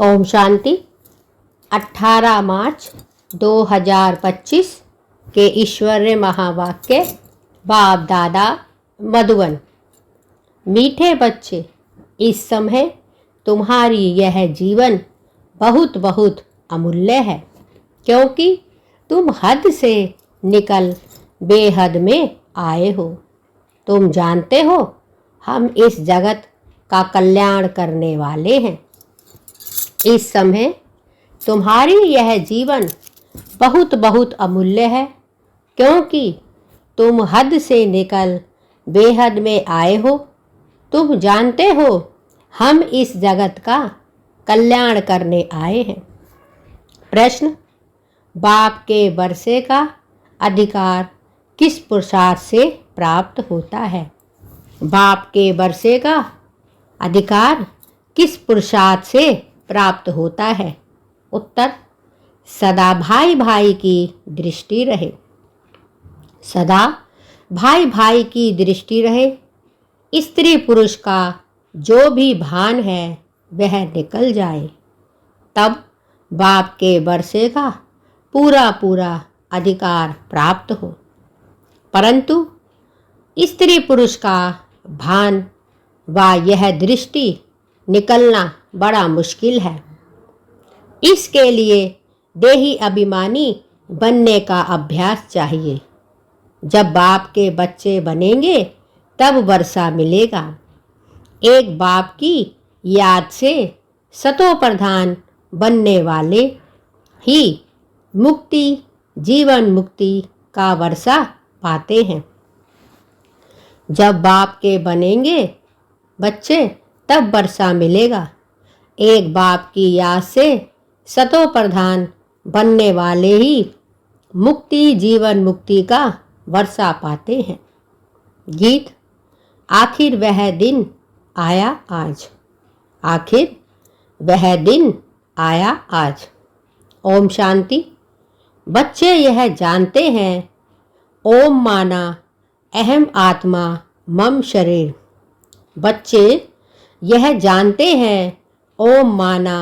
ओम शांति। 18 मार्च 2025 के ईश्वरीय महावाक्य। बाप दादा मधुबन। मीठे बच्चे, इस समय तुम्हारी यह जीवन बहुत बहुत अमूल्य है, क्योंकि तुम हद से निकल बेहद में आए हो। तुम जानते हो हम इस जगत का कल्याण करने वाले हैं। इस समय तुम्हारी यह जीवन बहुत बहुत अमूल्य है, क्योंकि तुम हद से निकल बेहद में आए हो। तुम जानते हो हम इस जगत का कल्याण करने आए हैं। प्रश्न: बाप के वर्षे का अधिकार किस पुरुषार्थ से प्राप्त होता है? बाप के वर्षे का अधिकार किस पुरुषार्थ से प्राप्त होता है? उत्तर: सदा भाई भाई की दृष्टि रहे। सदा भाई भाई की दृष्टि रहे। स्त्री पुरुष का जो भी भान है वह निकल जाए, तब बाप के वर्षे का पूरा पूरा अधिकार प्राप्त हो। परंतु स्त्री पुरुष का भान व यह दृष्टि निकलना बड़ा मुश्किल है। इसके लिए देही अभिमानी बनने का अभ्यास चाहिए। जब बाप के बच्चे बनेंगे तब वर्षा मिलेगा। एक बाप की याद से सतो प्रधान बनने वाले ही मुक्ति, जीवन मुक्ति का वर्षा पाते हैं। जब बाप के बनेंगे बच्चे तब वर्षा मिलेगा। एक बाप की याद से सतो प्रधान बनने वाले ही मुक्ति, जीवन मुक्ति का वर्षा पाते हैं। गीत: आखिर वह दिन आया आज। आखिर वह दिन आया आज। ओम शांति। बच्चे यह जानते हैं, ओम माना अहम आत्मा मम शरीर। बच्चे यह जानते हैं, ओम माना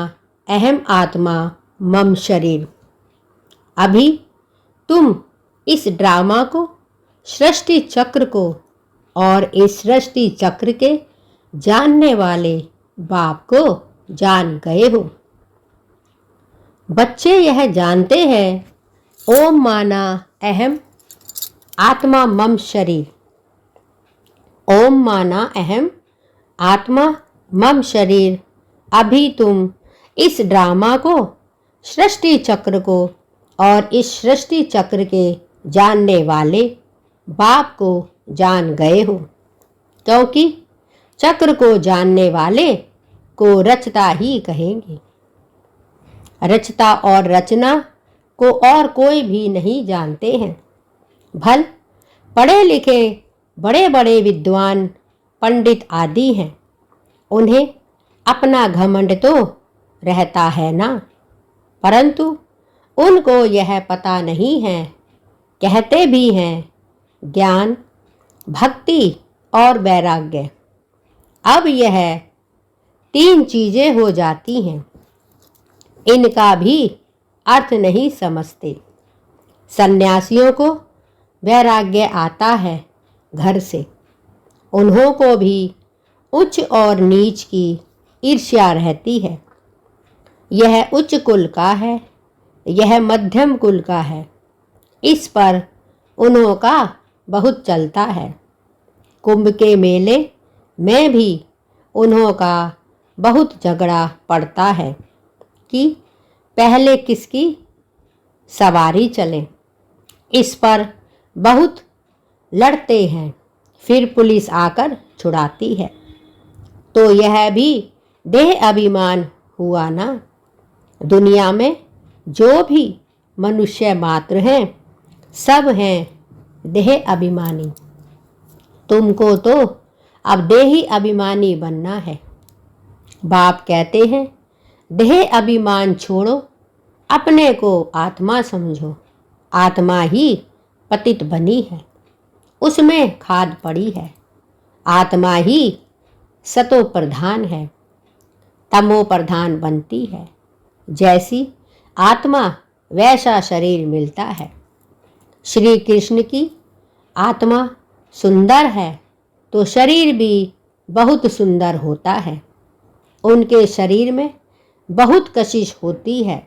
अहम आत्मा मम शरीर। अभी तुम इस ड्रामा को, सृष्टि चक्र को और इस सृष्टि चक्र के जानने वाले बाप को जान गए हो। बच्चे यह जानते हैं, ओम माना अहम आत्मा मम शरीर। ओम माना अहम आत्मा मम शरीर। अभी तुम इस ड्रामा को, सृष्टि चक्र को और इस सृष्टि चक्र के जानने वाले बाप को जान गए हो, क्योंकि चक्र को जानने वाले को रचता ही कहेंगे। रचता और रचना को और कोई भी नहीं जानते हैं। भल पढ़े लिखे बड़े बड़े विद्वान पंडित आदि हैं, उन्हें अपना घमंड तो रहता है ना, परंतु उनको यह पता नहीं है। कहते भी हैं ज्ञान, भक्ति और वैराग्य। अब यह 3 चीजें हो जाती हैं, इनका भी अर्थ नहीं समझते। सन्यासियों को वैराग्य आता है घर से। उन्हों को भी उच्च और नीच की ईर्ष्या रहती है। यह उच्च कुल का है, यह मध्यम कुल का है। इस पर उन्हों का बहुत चलता है। कुंभ के मेले में भी उन्हों का बहुत झगड़ा पड़ता है कि पहले किसकी सवारी चले। इस पर बहुत लड़ते हैं, फिर पुलिस आकर छुड़ाती है। तो यह भी देह अभिमान हुआ ना। दुनिया में जो भी मनुष्य मात्र हैं, सब हैं देह अभिमानी। तुमको तो अब देही अभिमानी बनना है। बाप कहते हैं, देह अभिमान छोड़ो, अपने को आत्मा समझो। आत्मा ही पतित बनी है, उसमें खाद पड़ी है। आत्मा ही सतो प्रधान है, तमो प्रधान बनती है। जैसी आत्मा वैसा शरीर मिलता है। श्री कृष्ण की आत्मा सुंदर है तो शरीर भी बहुत सुंदर होता है। उनके शरीर में बहुत कशिश होती है।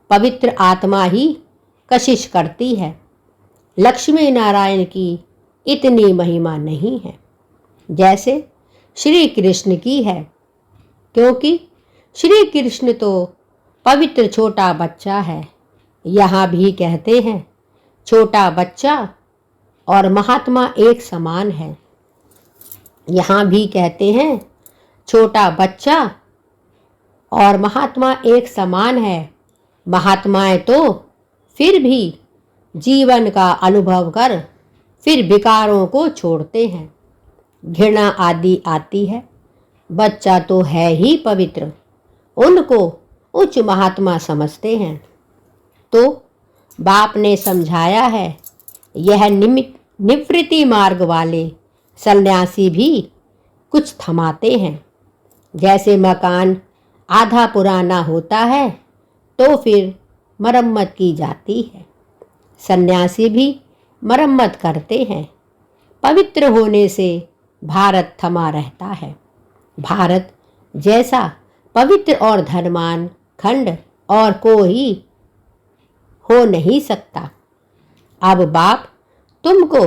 पवित्र आत्मा ही कशिश करती है। लक्ष्मी नारायण की इतनी महिमा नहीं है जैसे श्री कृष्ण की है, क्योंकि श्री कृष्ण तो पवित्र छोटा बच्चा है। यहाँ भी कहते हैं छोटा बच्चा और महात्मा एक समान है। यहाँ भी कहते हैं छोटा बच्चा और महात्मा एक समान है। महात्माएं तो फिर भी जीवन का अनुभव कर फिर विकारों को छोड़ते हैं। घृणा आदि आती है। बच्चा तो है ही पवित्र, उनको उच्च महात्मा समझते हैं। तो बाप ने समझाया है यह निवृत्ति मार्ग वाले सन्यासी भी कुछ थमाते हैं। जैसे मकान आधा पुराना होता है तो फिर मरम्मत की जाती है, सन्यासी भी मरम्मत करते हैं। पवित्र होने से भारत थमा रहता है। भारत जैसा पवित्र और धर्मान खंड और कोई हो नहीं सकता। अब बाप तुमको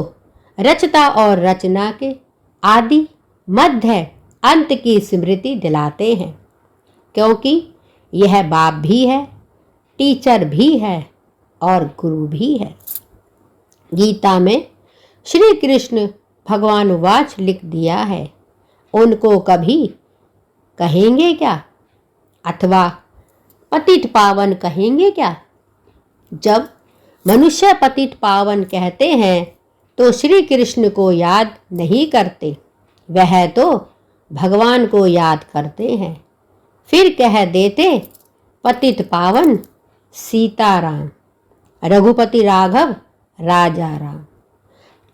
रचता और रचना के आदि मध्य अंत की स्मृति दिलाते हैं, क्योंकि यह बाप भी है, टीचर भी है और गुरु भी है। गीता में श्री कृष्ण भगवान वाच लिख दिया है। उनको कभी कहेंगे क्या, अथवा पतित पावन कहेंगे क्या? जब मनुष्य पतित पावन कहते हैं तो श्री कृष्ण को याद नहीं करते, वह तो भगवान को याद करते हैं। फिर कह देते पतित पावन सीताराम, रघुपति राघव राजा राम।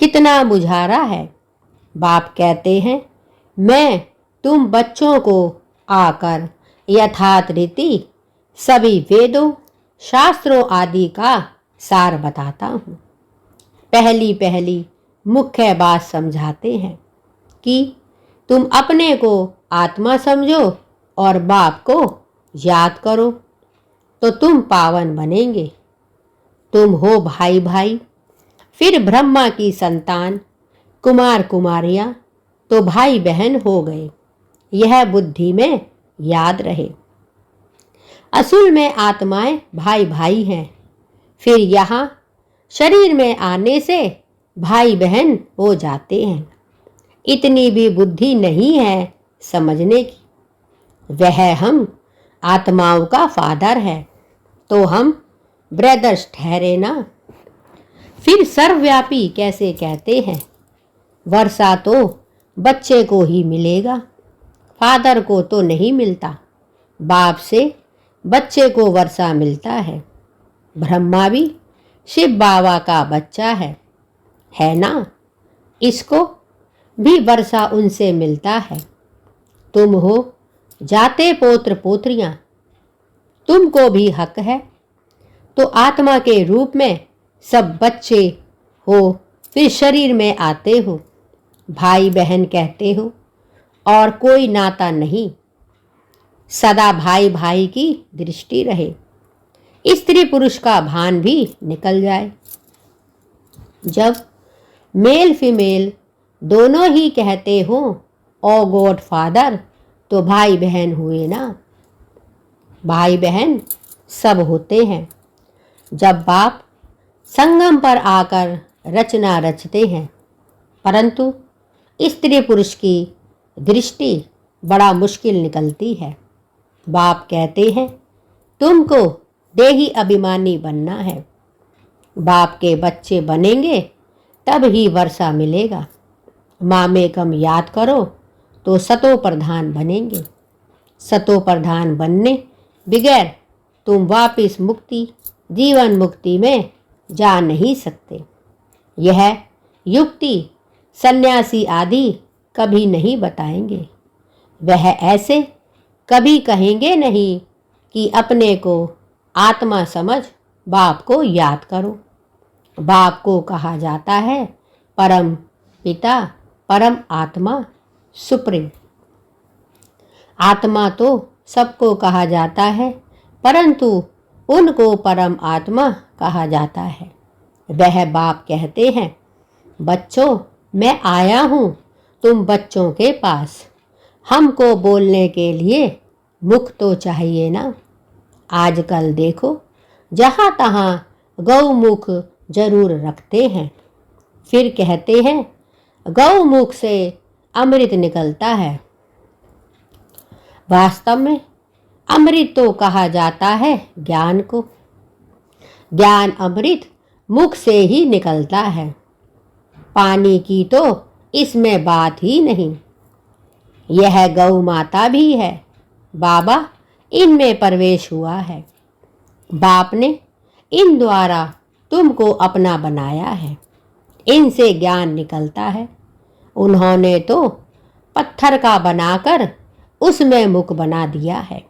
कितना मुझारा है। बाप कहते हैं मैं तुम बच्चों को आकर यथार्थ रीति सभी वेदों शास्त्रों आदि का सार बताता हूँ। पहली पहली मुख्य बात समझाते हैं कि तुम अपने को आत्मा समझो और बाप को याद करो तो तुम पावन बनेंगे। तुम हो भाई भाई, फिर ब्रह्मा की संतान कुमार कुमारियाँ तो भाई बहन हो गए। यह बुद्धि में याद रहे। असल में आत्माएं भाई भाई हैं, फिर यहाँ शरीर में आने से भाई बहन हो जाते हैं। इतनी भी बुद्धि नहीं है समझने की। वह हम आत्माओं का फादर है तो हम ब्रदर्स ठहरे ना। फिर सर्वव्यापी कैसे कहते हैं? वर्षा तो बच्चे को ही मिलेगा, फादर को तो नहीं मिलता। बाप से बच्चे को वर्षा मिलता है। ब्रह्मा भी शिव बाबा का बच्चा है ना? इसको भी वर्षा उनसे मिलता है। तुम हो जाते पोत्र पोत्रियां, तुमको भी हक है। तो आत्मा के रूप में सब बच्चे हो, फिर शरीर में आते हो, भाई बहन कहते हो और कोई नाता नहीं। सदा भाई भाई की दृष्टि रहे, स्त्री पुरुष का भान भी निकल जाए। जब मेल फीमेल दोनों ही कहते हो ओ गॉड फादर, तो भाई बहन हुए ना। भाई बहन सब होते हैं। जब बाप संगम पर आकर रचना रचते हैं, परंतु स्त्री पुरुष की दृष्टि बड़ा मुश्किल निकलती है। बाप कहते हैं तुमको देही अभिमानी बनना है। बाप के बच्चे बनेंगे तब ही वर्षा मिलेगा। मामे कम याद करो तो सतो प्रधान बनेंगे। सतो प्रधान बनने बगैर तुम वापिस मुक्ति जीवन मुक्ति में जा नहीं सकते। यह युक्ति सन्यासी आदि कभी नहीं बताएंगे। वह ऐसे कभी कहेंगे नहीं कि अपने को आत्मा समझ बाप को याद करो। बाप को कहा जाता है परम पिता, परम आत्मा, सुप्रीम। आत्मा तो सबको कहा जाता है, परंतु उनको परम आत्मा कहा जाता है। वह बाप कहते हैं, बच्चों मैं आया हूँ तुम बच्चों के पास। हमको बोलने के लिए मुख तो चाहिए ना। आजकल देखो जहाँ तहाँ गौमुख जरूर रखते हैं, फिर कहते हैं गौमुख से अमृत निकलता है। वास्तव में अमृत तो कहा जाता है ज्ञान को। ज्ञान अमृत मुख से ही निकलता है। पानी की तो इसमें बात ही नहीं। यह गौ माता भी है। बाबा इनमें प्रवेश हुआ है। बाप ने इन द्वारा तुमको अपना बनाया है। इनसे ज्ञान निकलता है। उन्होंने तो पत्थर का बनाकर उसमें मुख बना दिया है।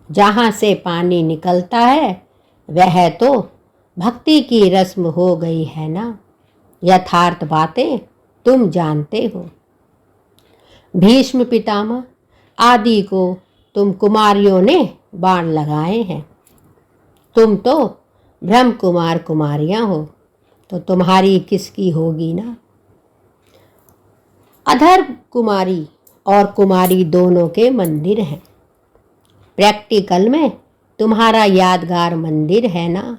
जहाँ से पानी निकलता है वह तो भक्ति की रस्म हो गई है ना। यथार्थ बातें तुम जानते हो। भीष्म पितामह आदि को तुम कुमारियों ने बाण लगाए हैं। तुम तो ब्रह्म कुमार कुमारियां हो, तो तुम्हारी किसकी होगी ना। अधर कुमारी और कुमारी दोनों के मंदिर हैं। प्रैक्टिकल में तुम्हारा यादगार मंदिर है ना।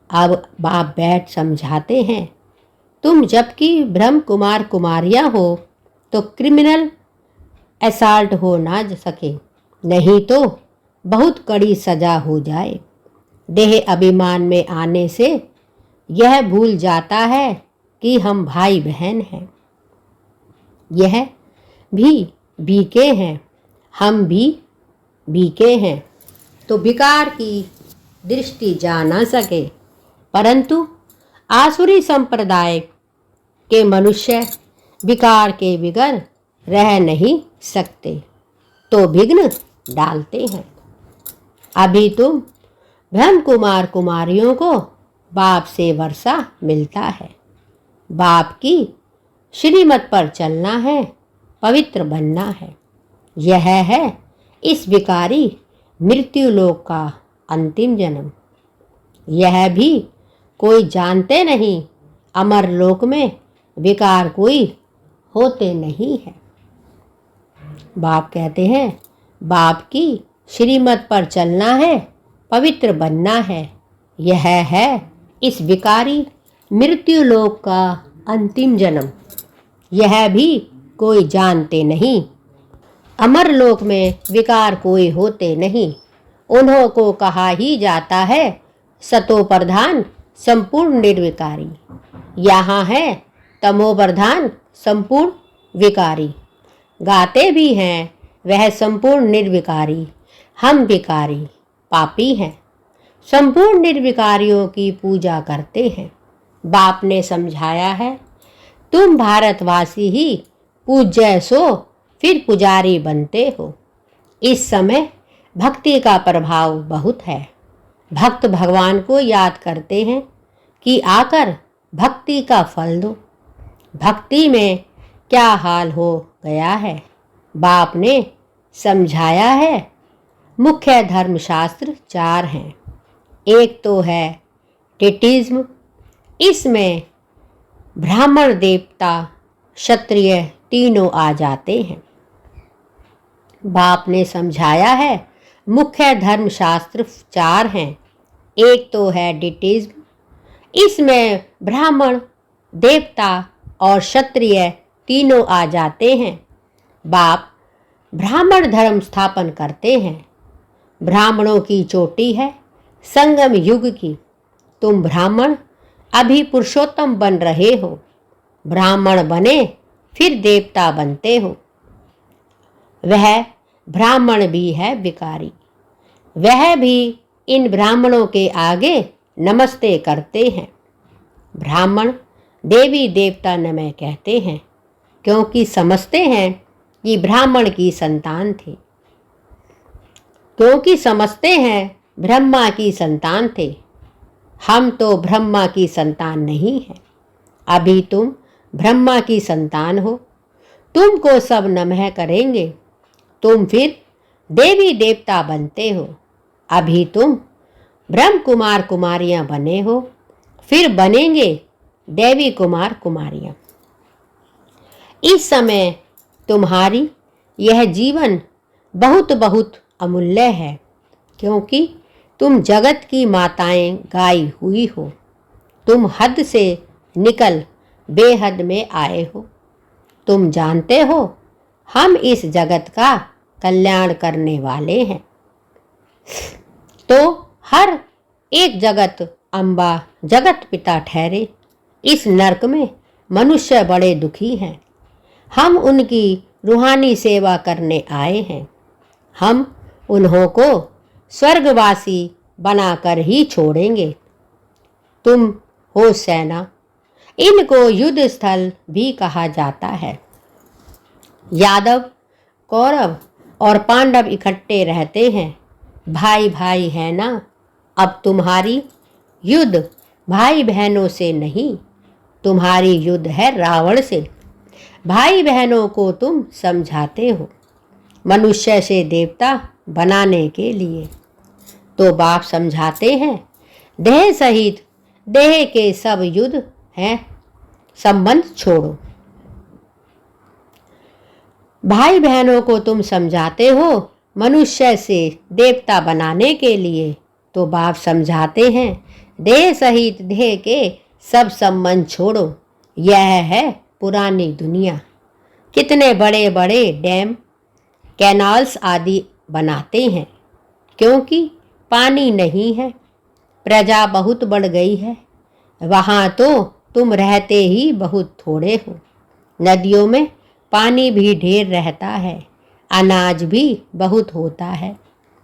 अब बाप बैठ समझाते हैं, तुम जबकि ब्रह्म कुमार कुमारियां हो तो क्रिमिनल असॉल्ट हो ना सके, नहीं तो बहुत कड़ी सजा हो जाए। देह अभिमान में आने से यह भूल जाता है कि हम भाई बहन हैं। यह भी बीके हैं, हम भी बीके हैं, तो विकार की दृष्टि जा ना सके। परंतु आसुरी संप्रदाय के मनुष्य विकार के बिगर रह नहीं सकते, तो विघ्न डालते हैं। अभी तुम ब्रह्म कुमार कुमारियों को बाप से वर्षा मिलता है। बाप की श्रीमत पर चलना है, पवित्र बनना है। यह है इस विकारी मृत्युलोक का अंतिम जन्म। यह भी कोई जानते नहीं, अमर लोक में विकार कोई होते नहीं है। बाप कहते हैं बाप की श्रीमत पर चलना है, पवित्र बनना है। यह है इस विकारी मृत्युलोक का अंतिम जन्म। यह भी कोई जानते नहीं, अमर लोक में विकार कोई होते नहीं। उन्हों को कहा ही जाता है सतो प्रधान संपूर्ण निर्विकारी। यहाँ है तमो प्रधान संपूर्ण विकारी। गाते भी हैं वह संपूर्ण निर्विकारी। हम विकारी पापी हैं, संपूर्ण निर्विकारियों की पूजा करते हैं। बाप ने समझाया है तुम भारतवासी ही पूज्य सो फिर पुजारी बनते हो। इस समय भक्ति का प्रभाव बहुत है। भक्त भगवान को याद करते हैं कि आकर भक्ति का फल दो। भक्ति में क्या हाल हो गया है बाप ने समझाया है। मुख्य धर्मशास्त्र 4 हैं। एक तो है टेटिज्म। इसमें ब्राह्मण देवता क्षत्रिय तीनों आ जाते हैं। बाप ने समझाया है मुख्य धर्मशास्त्र 4 हैं। एक तो है डिटिज्म। इसमें ब्राह्मण देवता और क्षत्रिय तीनों आ जाते हैं। बाप ब्राह्मण धर्म स्थापन करते हैं। ब्राह्मणों की चोटी है संगम युग की। तुम ब्राह्मण अभी पुरुषोत्तम बन रहे हो। ब्राह्मण बने फिर देवता बनते हो। वह ब्राह्मण भी है विकारी। वह भी इन ब्राह्मणों के आगे नमस्ते करते हैं। ब्राह्मण देवी देवता नमः कहते हैं क्योंकि समझते हैं कि ब्राह्मण की संतान थे। क्योंकि समझते हैं ब्रह्मा की संतान थे। हम तो ब्रह्मा की संतान नहीं हैं। अभी तुम ब्रह्मा की संतान हो। तुमको सब नमः करेंगे। तुम फिर देवी देवता बनते हो। अभी तुम ब्रह्म कुमार कुमारियां बने हो, फिर बनेंगे देवी कुमार कुमारियां। इस समय तुम्हारी यह जीवन बहुत बहुत अमूल्य है, क्योंकि तुम जगत की माताएं गाई हुई हो। तुम हद से निकल बेहद में आए हो। तुम जानते हो हम इस जगत का कल्याण करने वाले हैं। तो हर एक जगत अम्बा जगत पिता ठहरे। इस नरक में मनुष्य बड़े दुखी हैं। हम उनकी रूहानी सेवा करने आए हैं। हम उन्हों को स्वर्गवासी बनाकर ही छोड़ेंगे। तुम हो सेना। इनको युद्ध स्थल भी कहा जाता है। यादव, कौरव और पांडव इकट्ठे रहते हैं। भाई भाई है ना। अब तुम्हारी युद्ध भाई बहनों से नहीं, तुम्हारी युद्ध है रावण से। भाई बहनों को तुम समझाते हो मनुष्य से देवता बनाने के लिए। तो बाप समझाते हैं देह सहित देह के सब युद्ध हैं, संबंध छोड़ो। भाई बहनों को तुम समझाते हो मनुष्य से देवता बनाने के लिए। तो बाप समझाते हैं देह सहित देह के सब संबंध छोड़ो। यह है पुरानी दुनिया। कितने बड़े बड़े डैम, कैनाल्स आदि बनाते हैं, क्योंकि पानी नहीं है। प्रजा बहुत बढ़ गई है। वहाँ तो तुम रहते ही बहुत थोड़े हो। नदियों में पानी भी ढेर रहता है, अनाज भी बहुत होता है।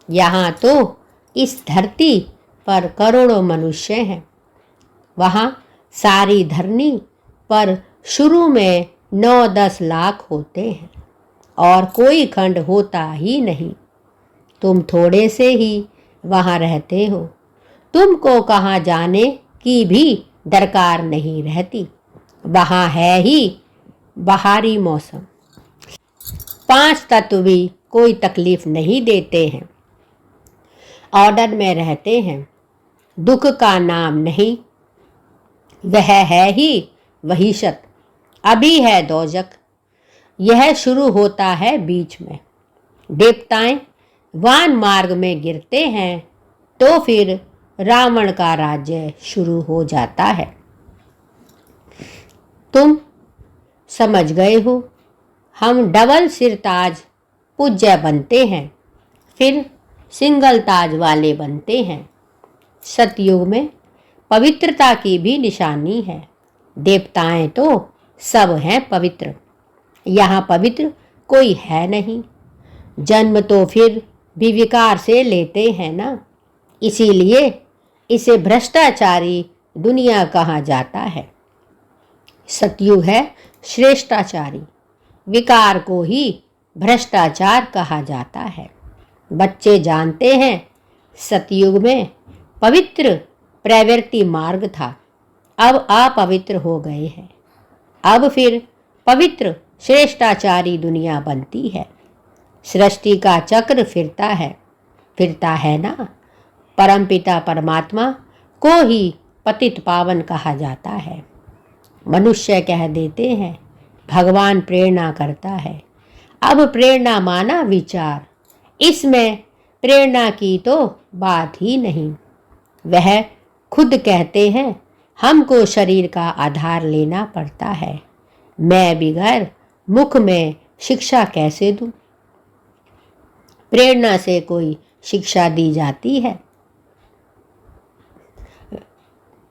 यहाँ तो इस धरती पर करोड़ों मनुष्य हैं। वहाँ सारी धरनी पर शुरू में 9-10 लाख होते हैं और कोई खंड होता ही नहीं। तुम थोड़े से ही वहाँ रहते हो। तुमको कहाँ जाने की भी दरकार नहीं रहती। वहाँ है ही बाहरी मौसम। 5 तत्व भी कोई तकलीफ नहीं देते हैं। ऑर्डर में रहते हैं। दुख का नाम नहीं, वह है ही वहीशत। अभी है दोजक। यह शुरू होता है बीच में। देवताएं वान मार्ग में गिरते हैं तो फिर रावण का राज्य शुरू हो जाता है। तुम समझ गए हो। हम डबल सिरताज पूज्य बनते हैं, फिर सिंगल ताज वाले बनते हैं। सतयुग में पवित्रता की भी निशानी है। देवताएं तो सब हैं पवित्र। यहाँ पवित्र कोई है नहीं। जन्म तो फिर भी विकार से लेते हैं ना। इसीलिए इसे भ्रष्टाचारी दुनिया कहा जाता है। सतयुग है श्रेष्ठाचारी। विकार को ही भ्रष्टाचार कहा जाता है। बच्चे जानते हैं सतयुग में पवित्र प्रवृत्ति मार्ग था, अब अपवित्र हो गए हैं। अब फिर पवित्र श्रेष्ठाचारी दुनिया बनती है। सृष्टि का चक्र फिरता है ना। परमपिता परमात्मा को ही पतित पावन कहा जाता है। मनुष्य कह देते हैं भगवान प्रेरणा करता है। अब प्रेरणा माना विचार। इसमें प्रेरणा की तो बात ही नहीं। वह खुद कहते हैं हमको शरीर का आधार लेना पड़ता है। मैं बिगैर मुख में शिक्षा कैसे दूं? प्रेरणा से कोई शिक्षा दी जाती है?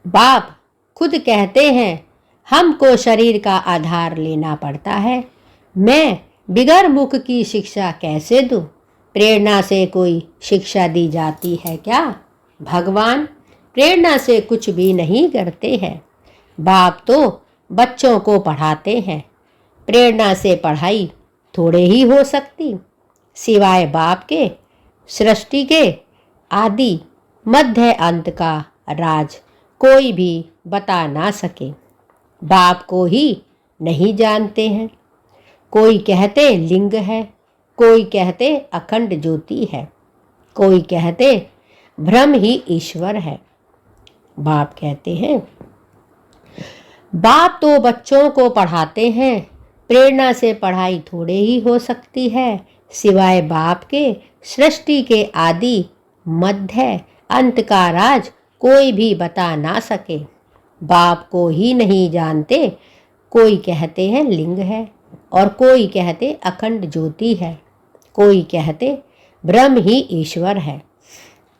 बाप खुद कहते हैं हमको शरीर का आधार लेना पड़ता है। मैं बिगर मुख की शिक्षा कैसे दूं? प्रेरणा से कोई शिक्षा दी जाती है क्या? भगवान प्रेरणा से कुछ भी नहीं करते हैं। बाप तो बच्चों को पढ़ाते हैं। प्रेरणा से पढ़ाई थोड़े ही हो सकती। सिवाय बाप के सृष्टि के आदि मध्य अंत का राज कोई भी बता ना सके। बाप को ही नहीं जानते हैं। कोई कहते लिंग है, कोई कहते अखंड ज्योति है, कोई कहते ब्रह्म ही ईश्वर है। बाप कहते हैं, बाप तो बच्चों को पढ़ाते हैं, प्रेरणा से पढ़ाई थोड़े ही हो सकती है। सिवाय बाप के सृष्टि के आदि मध्य अंत का राज कोई भी बता ना सके। बाप को ही नहीं जानते। कोई कहते हैं लिंग है और कोई कहते अखंड ज्योति है, कोई कहते ब्रह्म ही ईश्वर है।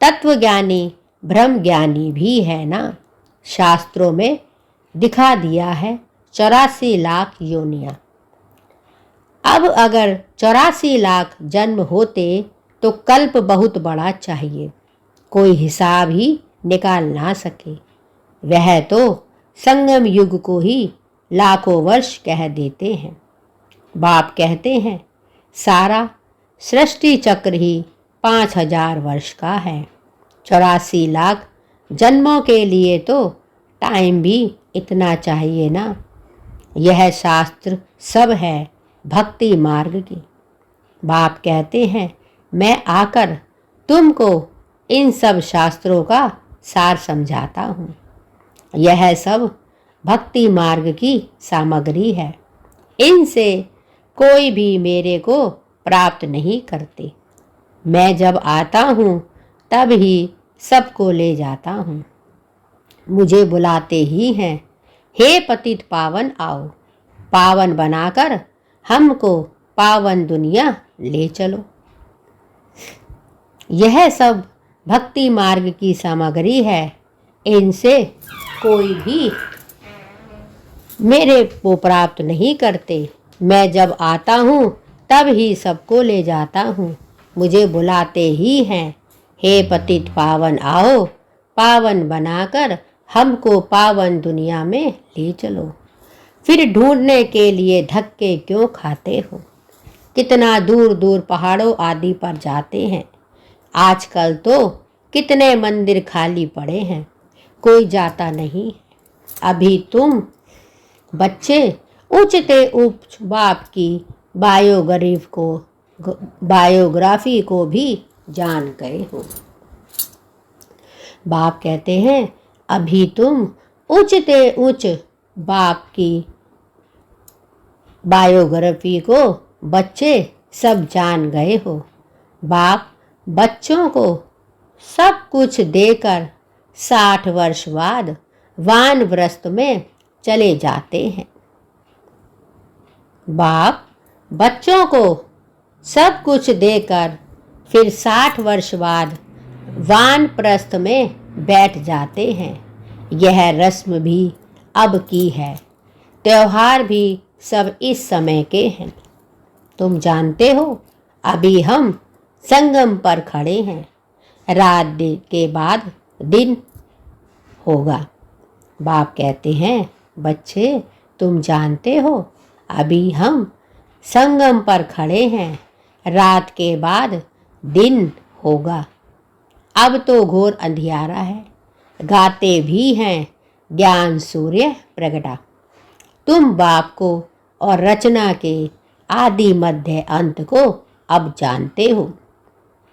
तत्वज्ञानी ब्रह्म ज्ञानी भी है ना। शास्त्रों में दिखा दिया है 84 लाख योनियां। अब अगर 84 लाख जन्म होते तो कल्प बहुत बड़ा चाहिए, कोई हिसाब ही निकाल ना सके। वह तो संगम युग को ही लाखों वर्ष कह देते हैं। बाप कहते हैं सारा सृष्टि चक्र ही 5000 वर्ष का है। 84 लाख जन्मों के लिए तो टाइम भी इतना चाहिए ना। यह शास्त्र सब है भक्ति मार्ग की। बाप कहते हैं मैं आकर तुमको इन सब शास्त्रों का सार समझाता हूँ। यह सब भक्ति मार्ग की सामग्री है। इनसे कोई भी मेरे को प्राप्त नहीं करते। मैं जब आता हूँ तब ही सबको ले जाता हूँ। मुझे बुलाते ही हैं, हे पतित पावन आओ, पावन बनाकर हमको पावन दुनिया ले चलो। यह सब भक्ति मार्ग की सामग्री है। इनसे कोई भी मेरे को प्राप्त नहीं करते। मैं जब आता हूँ तब ही सबको ले जाता हूँ। मुझे बुलाते ही हैं, हे पतित पावन आओ, पावन बनाकर हमको पावन दुनिया में ले चलो। फिर ढूंढने के लिए धक्के क्यों खाते हो? कितना दूर दूर पहाड़ों आदि पर जाते हैं। आजकल तो कितने मंदिर खाली पड़े हैं, कोई जाता नहीं। अभी तुम बच्चे ऊंचते उच्च बाप की बायोग्राफी को भी जान गए हो। बाप कहते हैं अभी तुम ऊंचते उच्च बाप की बायोग्राफी को बच्चे सब जान गए हो। बाप बच्चों को सब कुछ देकर 60 वर्ष बाद वानप्रस्थ में चले जाते हैं। बाप बच्चों को सब कुछ देकर फिर 60 वर्ष बाद वानप्रस्थ में बैठ जाते हैं। यह रस्म भी अब की है। त्योहार भी सब इस समय के हैं। तुम जानते हो अभी हम संगम पर खड़े हैं। रात के बाद दिन होगा। बाप कहते हैं बच्चे तुम जानते हो अभी हम संगम पर खड़े हैं, रात के बाद दिन होगा। अब तो घोर अंधियारा है। गाते भी हैं ज्ञान सूर्य प्रगटा। तुम बाप को और रचना के आदि मध्य अंत को अब जानते हो।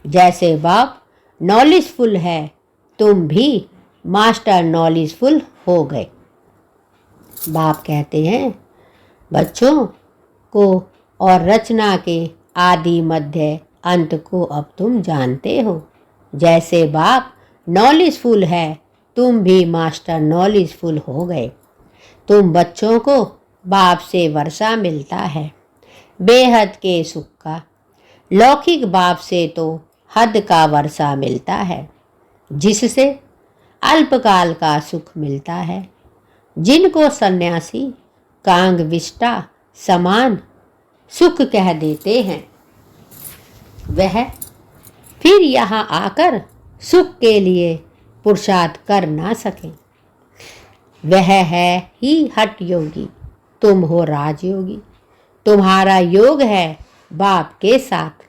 जैसे बाप नॉलेजफुल है, तुम भी मास्टर नॉलेजफुल हो गए। बाप कहते हैं बच्चों को और रचना के आदि मध्य अंत को अब तुम जानते हो। जैसे बाप नॉलेजफुल है, तुम भी मास्टर नॉलेजफुल हो गए। तुम बच्चों को बाप से वर्षा मिलता है, बेहद के सुख का। लौकिक बाप से तो हद का वर्षा मिलता है, जिससे अल्पकाल का सुख मिलता है। जिनको सन्यासी कांग विष्टा समान सुख कह देते हैं, वह फिर यहाँ आकर सुख के लिए पुरुषार्थ कर ना सके। वह है ही हठ योगी, तुम हो राजयोगी। तुम्हारा योग है बाप के साथ।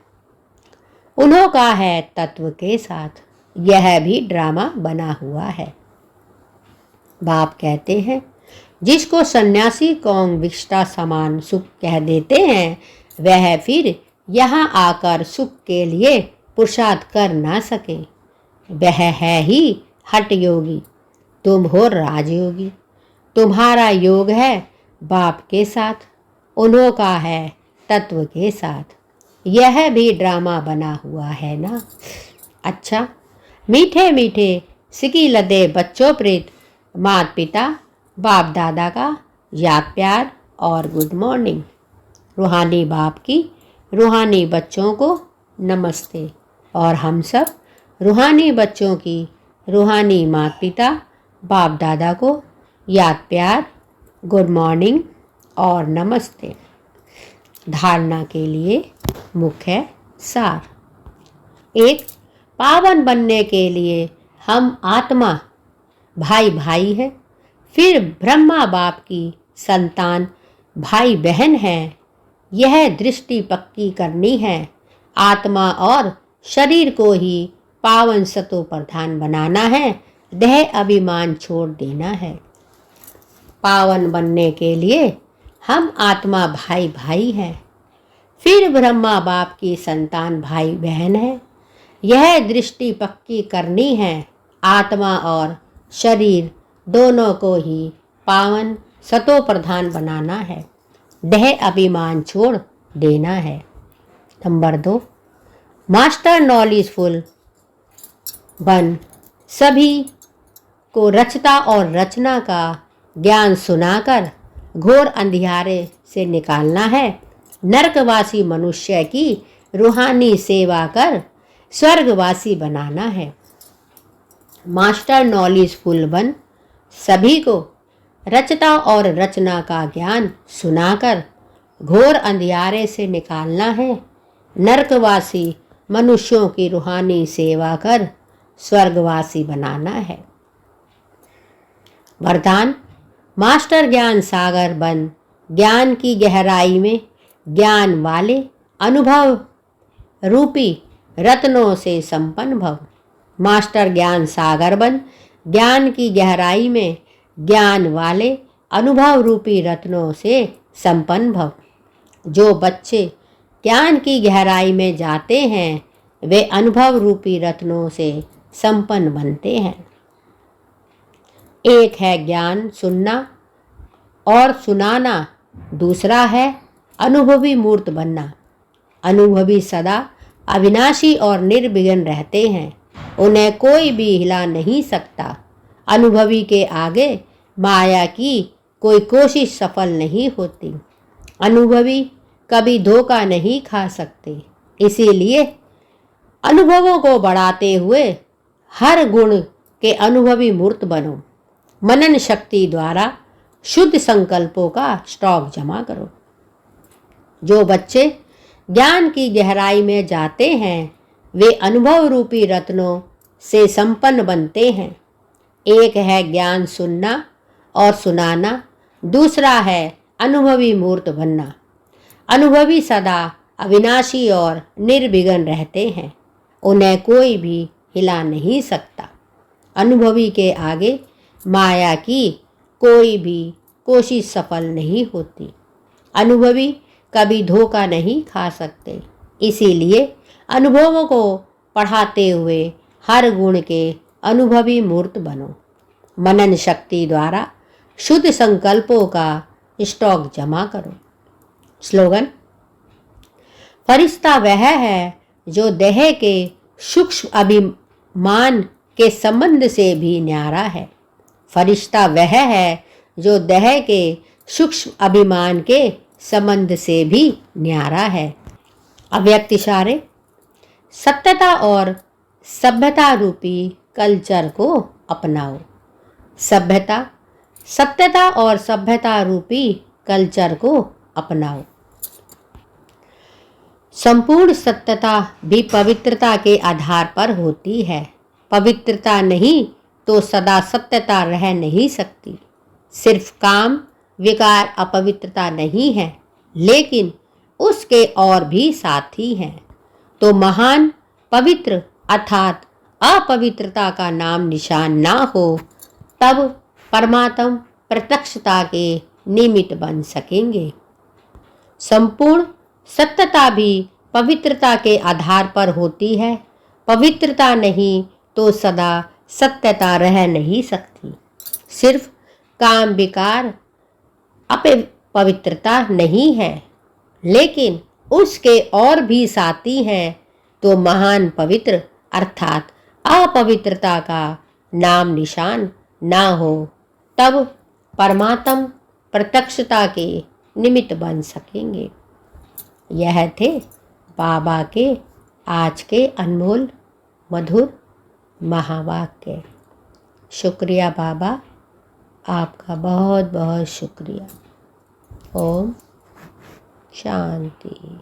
उन्हों का है तत्व के साथ, यह भी ड्रामा बना हुआ है। बाप कहते हैं, जिसको सन्यासी कौंग विष्टा समान सुख कह देते हैं, वह फिर यहाँ आकर सुख के लिए पुरुषार्थ कर ना सके। वह है ही हठ योगी, तुम हो राजयोगी। तुम्हारा योग है बाप के साथ, उन्हों का है तत्व के साथ, यह भी ड्रामा बना हुआ है ना। अच्छा, मीठे मीठे सिकी लदे बच्चों प्रीत माता पिता बाप दादा का याद प्यार और गुड मॉर्निंग। रूहानी बाप की रूहानी बच्चों को नमस्ते, और हम सब रूहानी बच्चों की रूहानी माता पिता बाप दादा को याद प्यार, गुड मॉर्निंग और नमस्ते। धारणा के लिए मुख्य सार। 1. पावन बनने के लिए हम आत्मा भाई भाई हैं, फिर ब्रह्मा बाप की संतान भाई बहन हैं। यह दृष्टि पक्की करनी है, आत्मा और शरीर को ही पावन सतो प्रधान बनाना है, देह अभिमान छोड़ देना है। पावन बनने के लिए हम आत्मा भाई भाई हैं, फिर ब्रह्मा बाप की संतान भाई बहन है। यह दृष्टि पक्की करनी है, आत्मा और शरीर दोनों को ही पावन सतो प्रधान बनाना है, देह अभिमान छोड़ देना है। नंबर 2, मास्टर नॉलेजफुल बन सभी को रचता और रचना का ज्ञान सुनाकर घोर अंधियारे से निकालना है। नरकवासी मनुष्य की रूहानी सेवा कर स्वर्गवासी बनाना है। मास्टर नॉलेजफुल बन सभी को रचता और रचना का ज्ञान सुनाकर घोर अंधियारे से निकालना है। नरकवासी मनुष्यों की रूहानी सेवा कर स्वर्गवासी बनाना है। वरदान, मास्टर ज्ञान सागर बन ज्ञान की गहराई में ज्ञान वाले अनुभव रूपी रत्नों से संपन्न भव। मास्टर ज्ञान सागर बन ज्ञान की गहराई में ज्ञान वाले अनुभव रूपी रत्नों से संपन्न भव। जो बच्चे ज्ञान की गहराई में जाते हैं, वे अनुभव रूपी रत्नों से संपन्न बनते हैं। एक है ज्ञान सुनना और सुनाना, दूसरा है अनुभवी मूर्त बनना। अनुभवी सदा अविनाशी और निर्विघ्न रहते हैं, उन्हें कोई भी हिला नहीं सकता। अनुभवी के आगे माया की कोई कोशिश सफल नहीं होती। अनुभवी कभी धोखा नहीं खा सकते, इसीलिए अनुभवों को बढ़ाते हुए हर गुण के अनुभवी मूर्त बनो। मनन शक्ति द्वारा शुद्ध संकल्पों का स्टॉक जमा करो। जो बच्चे ज्ञान की गहराई में जाते हैं, वे अनुभव रूपी रत्नों से संपन्न बनते हैं। एक है ज्ञान सुनना और सुनाना, दूसरा है अनुभवी मूर्त बनना। अनुभवी सदा अविनाशी और निर्विघ्न रहते हैं, उन्हें कोई भी हिला नहीं सकता। अनुभवी के आगे माया की कोई भी कोशिश सफल नहीं होती। अनुभवी कभी धोखा नहीं खा सकते, इसीलिए अनुभवों को पढ़ाते हुए हर गुण के अनुभवी मूर्त बनो। मनन शक्ति द्वारा शुद्ध संकल्पों का स्टॉक जमा करो। स्लोगन, फरिश्ता वह है जो देह के सूक्ष्म अभिमान के संबंध से भी न्यारा है। फरिश्ता वह है जो देह के सूक्ष्म अभिमान के संबंध से भी न्यारा है। अव्यक्त इशारे, सत्यता और सभ्यता रूपी कल्चर को अपनाओ। सत्यता और सभ्यता रूपी कल्चर को अपनाओ। संपूर्ण सत्यता भी पवित्रता के आधार पर होती है। पवित्रता नहीं तो सदा सत्यता रह नहीं सकती। सिर्फ काम विकार अपवित्रता नहीं है, लेकिन उसके और भी साथी हैं। तो महान पवित्र अर्थात अपवित्रता का नाम निशान ना हो, तब परमात्म प्रत्यक्षता के निमित्त बन सकेंगे। संपूर्ण सत्यता भी पवित्रता के आधार पर होती है। पवित्रता नहीं तो सदा सत्यता रह नहीं सकती। सिर्फ काम विकार अपवित्रता नहीं है, लेकिन उसके और भी साथी हैं। तो महान पवित्र अर्थात अपवित्रता का नाम निशान ना हो, तब परमात्म प्रत्यक्षता के निमित्त बन सकेंगे। यह थे बाबा के आज के अनमोल मधुर महावाक्य। शुक्रिया बाबा, आपका बहुत बहुत शुक्रिया। ओम शांति।